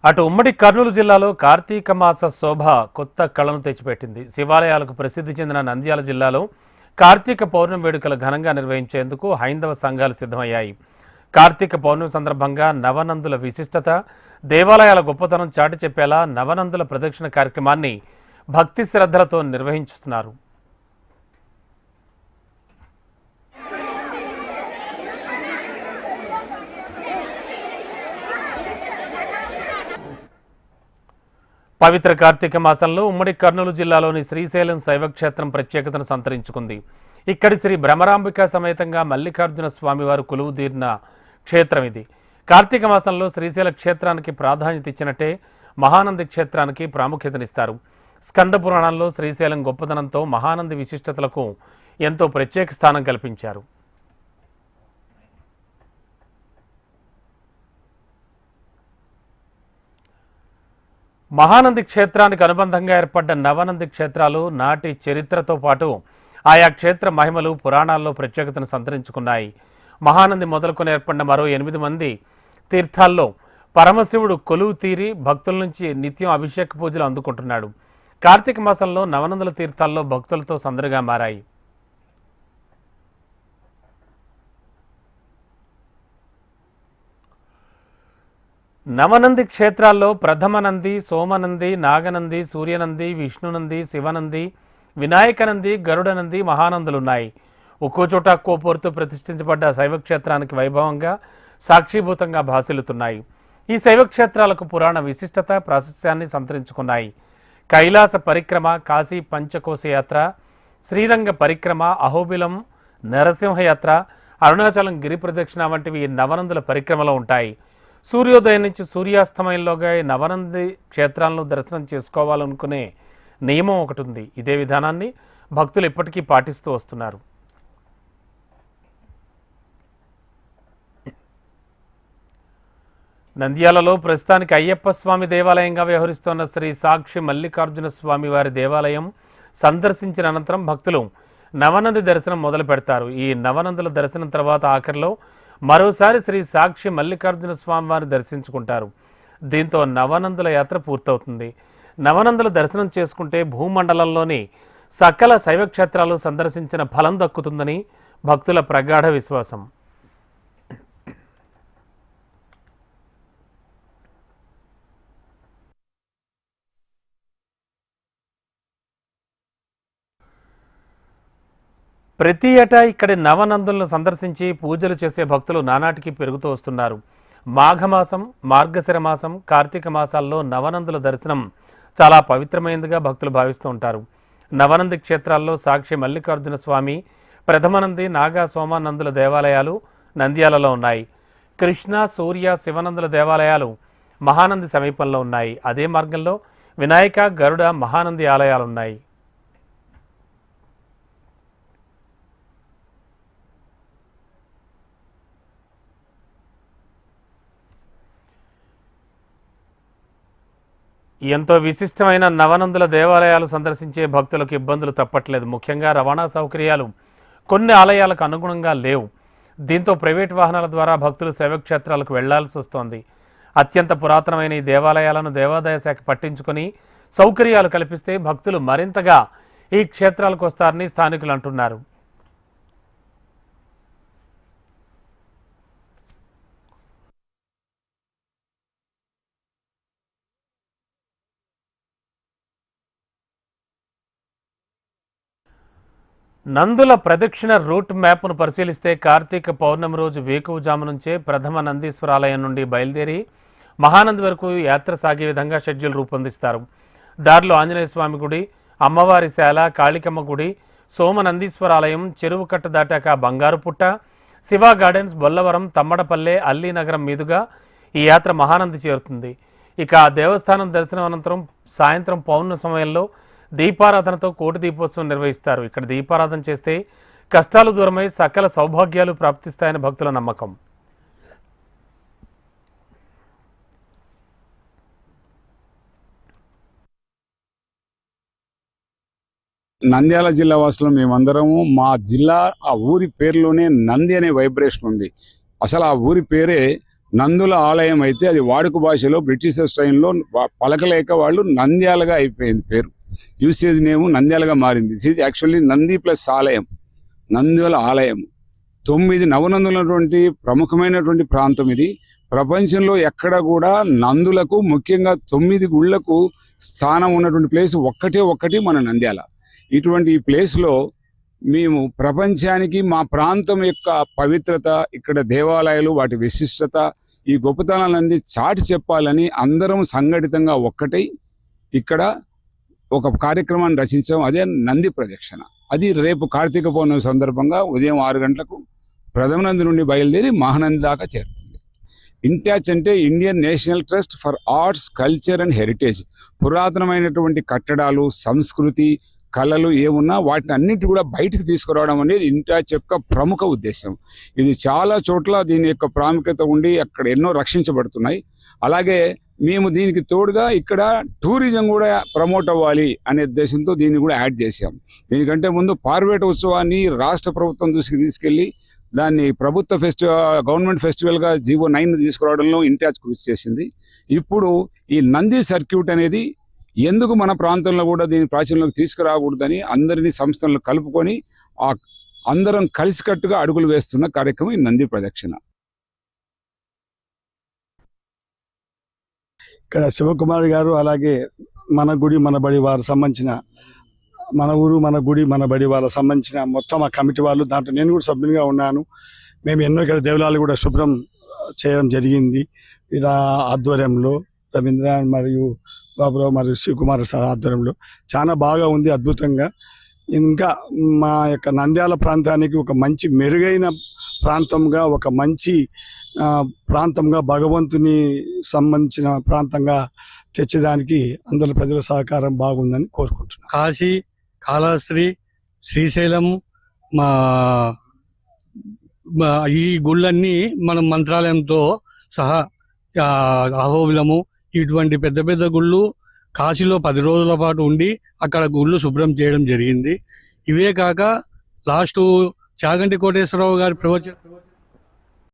అటు ఉమ్మడి కర్నూలు జిల్లాలో కార్తీక మాస శోభ కొత్త కళను తెచ్చిపెట్టింది. శివాలయాలకు ప్రసిద్ధి చెందిన నంద్యాల జిల్లాలో కార్తీక పౌర్ణమి వేడుకలు ఘనంగా నిర్వహించేందుకు హైందవ సంఘాలు సిద్ధమయ్యాయి. కార్తీక పౌర్ణమి సందర్భంగా నవనందుల విశిష్టత, దేవాలయాల గొప్పతనం చాటి చెప్పేలా నవనందుల ప్రదక్షిణ కార్యక్రమాన్ని భక్తి శ్రద్ధలతో నిర్వహించుతున్నారు. పవిత్ర కార్తీక మాసంలో ఉమ్మడి కర్నూలు జిల్లాలోని శ్రీశైలం శైవక్షేత్రం ప్రత్యేకతను సంతరించుకుంది. ఇక్కడి శ్రీ భ్రమరాంబిక సమేతంగా మల్లికార్జున స్వామివారు కొలువుదీరిన క్షేత్రం ఇది. కార్తీక మాసంలో శ్రీశైల క్షేత్రానికి ప్రాధాన్యత ఇచ్చినట్టే మహానంది క్షేత్రానికి ప్రాముఖ్యతనిస్తారు. స్కంద పురాణంలో శ్రీశైలం గొప్పతనంతో మహానంది విశిష్టతలకు ఎంతో ప్రత్యేక స్థానం కల్పించారు. మహానంది క్షేత్రానికి అనుబంధంగా ఏర్పడ్డ నవనంది క్షేత్రాలు నాటి చరిత్రతో పాటు ఆయా క్షేత్ర మహిమలు పురాణాల్లో ప్రత్యేకతను సంతరించుకున్నాయి. మహానంది మొదలుకొని ఏర్పడిన మరో 8 మంది తీర్థాల్లో పరమశివుడు కొలువు తీరి భక్తుల నుంచి నిత్యం అభిషేక పూజలు అందుకుంటున్నాడు. కార్తీక మాసంలో నవనందుల తీర్థాల్లో భక్తులతో సందడిగా మారాయి. నవనంది క్షేత్రాల్లో ప్రథమనంది, సోమనంది, నాగనంది, సూర్యనంది, విష్ణునంది, శివనంది, వినాయకనంది, గరుడనంది, మహానందులున్నాయి. ఒక్కో చోట ఒక్కో పోరుతో ప్రతిష్ఠించబడ్డ శైవక్షేత్రానికి వైభవంగా సాక్షిభూతంగా భాసిల్లుతున్నాయి. ఈ శైవక్షేత్రాలకు పురాణ విశిష్టత, ప్రాశస్త్యాన్ని సంతరించుకున్నాయి. కైలాస పరిక్రమ, కాశీ పంచకోశ యాత్ర, శ్రీరంగ పరిక్రమ, అహోబిలం నరసింహయాత్ర, అరుణాచలం గిరి ప్రదక్షిణ వంటివి నవనందుల పరిక్రమలో ఉంటాయి. సూర్యోదయం నుంచి సూర్యాస్తమయంలోగా నవనంది క్షేత్రాలను దర్శనం చేసుకోవాలనుకునే నియమం ఒకటి ఉంది. ఇదే విధానాన్ని భక్తులు ఇప్పటికీ పాటిస్తూ వస్తున్నారు. నంద్యాలలో ప్రస్తుతానికి అయ్యప్ప స్వామి దేవాలయంగా వ్యవహరిస్తున్న శ్రీ సాక్షి మల్లికార్జున స్వామి వారి దేవాలయం సందర్శించిన అనంతరం భక్తులు నవనంది దర్శనం మొదలు పెడతారు. ఈ నవనందుల దర్శనం తర్వాత ఆఖరిలో మరోసారి శ్రీ సాక్షి మల్లికార్జున స్వామివారిని దర్శించుకుంటారు. దీంతో నవనందుల యాత్ర పూర్తవుతుంది. నవనందుల దర్శనం చేసుకుంటే భూమండలంలోని సకల శైవక్షేత్రాలు సందర్శించిన ఫలం దక్కుతుందని భక్తుల ప్రగాఢ విశ్వాసం. ప్రతి ఏటా ఇక్కడి నవనందులను సందర్శించి పూజలు చేసే భక్తులు నానాటికి పెరుగుతూ వస్తున్నారు. మాఘమాసం, మార్గశిర మాసం, కార్తీక మాసాల్లో నవనందుల దర్శనం చాలా పవిత్రమైనదిగా భక్తులు భావిస్తూ ఉంటారు. నవనంది క్షేత్రాల్లో సాక్షి మల్లికార్జున స్వామి, ప్రథమనంది, నాగా సోమానందుల దేవాలయాలు నంద్యాలలో ఉన్నాయి. కృష్ణ, సూర్య, శివనందుల దేవాలయాలు మహానంది సమీపంలో ఉన్నాయి. అదే మార్గంలో వినాయక, గరుడ, మహానంది ఆలయాలున్నాయి. ఎంతో విశిష్టమైన నవనందుల దేవాలయాలు సందర్శించే భక్తులకు ఇబ్బందులు తప్పట్లేదు. ముఖ్యంగా రవాణా సౌకర్యాలు కొన్ని ఆలయాలకు అనుగుణంగా లేవు. దీంతో ప్రైవేట్ వాహనాల ద్వారా భక్తులు శైవక్షేత్రాలకు వెళ్లాల్సి వస్తోంది. అత్యంత పురాతనమైన ఈ దేవాలయాలను దేవాదాయ శాఖ పట్టించుకొని సౌకర్యాలు కల్పిస్తే భక్తులు మరింతగా ఈ క్షేత్రాలకు వస్తారని స్థానికులు అంటున్నారు. నందుల ప్రదక్షిణ రూట్ మ్యాప్ను పరిశీలిస్తే కార్తీక పౌర్ణమి రోజు వేకువజాము నుంచే ప్రథమ నందీశ్వరాలయం నుండి బయలుదేరి మహానంది వరకు యాత్ర సాగే విధంగా షెడ్యూల్ రూపొందిస్తారు. దారిలో ఆంజనేయ స్వామి గుడి, అమ్మవారి శాల, కాళికమ్మ గుడి, సోమనందీశ్వరాలయం, చెరువు కట్ట దాటాక బంగారుపుట్ట, శివ గార్డెన్స్, బొల్లవరం, తమ్మడపల్లె, అల్లీనగరం మీదుగా ఈ యాత్ర మహానంది చేరుతుంది. ఇక దేవస్థానం దర్శనం అనంతరం సాయంత్రం పౌర్ణమి సమయంలో దీపారాధనతో కోటి దీపోత్సవం నిర్వహిస్తారు. ఇక్కడ దీపారాధన చేస్తే కష్టాలు దూరమై సకల సౌభాగ్యాలు ప్రాప్తిస్తాయని భక్తుల నమ్మకం. నంద్యాల జిల్లా వాసులు మేమందరము మా జిల్లా ఆ ఊరి పేరులోనే నంది అనే వైబ్రేషన్ ఉంది. అసలు ఆ ఊరి పేరే నందుల ఆలయం అయితే అది వాడుక భాషలో బ్రిటిషర్స్ టైంలో పలకలేక వాళ్ళు నంద్యాలగా అయిపోయింది పేరు. యూసేజ్ నేము నంద్యాలగా మారింది. This is actually Nandi plus ఆలయం, నంద్యాల ఆలయం. 9 నవనందులటువంటి ప్రముఖమైనటువంటి ప్రాంతం ఇది. ప్రపంచంలో ఎక్కడ కూడా నందులకు ముఖ్యంగా 9 గుళ్లకు స్థానం ఉన్నటువంటి ప్లేస్ ఒక్కటి మన నంద్యాల. ఇటువంటి ఈ ప్లేస్లో మేము ప్రపంచానికి మా ప్రాంతం యొక్క పవిత్రత, ఇక్కడ దేవాలయాలు, వాటి విశిష్టత, ఈ గొప్పతనాలన్నీ చాటి చెప్పాలని అందరం సంఘటితంగా ఒక్కటై ఇక్కడ ఒక కార్యక్రమాన్ని రచించాం. అదే నంది ప్రదక్షిణ. అది రేపు కార్తీక పౌర్ణమి సందర్భంగా ఉదయం 6 గంటలకు ప్రథమ నంది నుండి బయలుదేరి మహానంది దాకా చేరుతుంది. ఇంటాచ్ అంటే Indian national trust for arts, culture and heritage. పురాతనమైనటువంటి కట్టడాలు, సంస్కృతి, కళలు ఏమున్నా వాటిని అన్నిటి కూడా బయటకు తీసుకురావడం అనేది ఇంటాచ్ యొక్క ప్రముఖ ఉద్దేశం. ఇది చాలా చోట్ల దీని యొక్క ప్రాముఖ్యత ఉండి అక్కడ ఎన్నో రక్షించబడుతున్నాయి. అలాగే మేము దీనికి తోడుగా ఇక్కడ టూరిజం కూడా ప్రమోట్ అవ్వాలి అనే ఉద్దేశంతో దీన్ని కూడా యాడ్ చేశాం. దీనికంటే ముందు పార్వేట ఉత్సవాన్ని రాష్ట్ర ప్రభుత్వం తీసుకెళ్లి దాన్ని ప్రభుత్వ గవర్నమెంట్ ఫెస్టివల్గా జీవో 9 తీసుకురావడంలో ఇంటాచ్ కృషి చేసింది. ఇప్పుడు ఈ నంది సర్క్యూట్ అనేది ఎందుకు మన ప్రాంతంలో కూడా దీని ప్రాచుర్యంలోకి తీసుకురాకూడదని అందరినీ సంస్థలను కలుపుకొని అందరం కలిసికట్టుగా అడుగులు వేస్తున్న కార్యక్రమం ఈ నంది ప్రదక్షిణ. ఇక్కడ శివకుమార్ గారు, అలాగే మన గుడి మన బడి వారు సంబంధించిన, మన ఊరు మన గుడి మన బడి వాళ్ళ సంబంధించిన మొత్తం ఆ కమిటీ వాళ్ళు, దాంట్లో నేను కూడా సభ్యునిగా ఉన్నాను. మేము ఎన్నో ఇక్కడ దేవాలయాలు కూడా శుభ్రం చేయడం జరిగింది. ఇలా ఆధ్వర్యంలో రవీంద్ర మరియు బాబురావు మరియు శివకుమార్ సార్ ఆధ్వర్యంలో చాలా బాగా ఉంది, అద్భుతంగా. ఇంకా మా యొక్క నంద్యాల ప్రాంతానికి ఒక మంచి మెరుగైన ప్రాంతంగా, ఒక మంచి ప్రాంతంగా, భగవంతుని సంబంధించిన ప్రాంతంగా తెచ్చేదానికి అందరి ప్రజల సహకారం బాగుందని కోరుకుంటున్నాను. కాశీ, కాళహస్తి, శ్రీశైలం, ఈ గుళ్ళన్నీ మనం మంత్రాలయంతో సహా, అహోబిలము, ఇటువంటి పెద్ద పెద్ద గుళ్ళు కాశీలో 10 రోజుల పాటు ఉండి అక్కడ గుళ్ళు శుభ్రం చేయడం జరిగింది. ఇవే కాక లాస్ట్ చాగంటి కోటేశ్వరరావు గారి ప్రవచన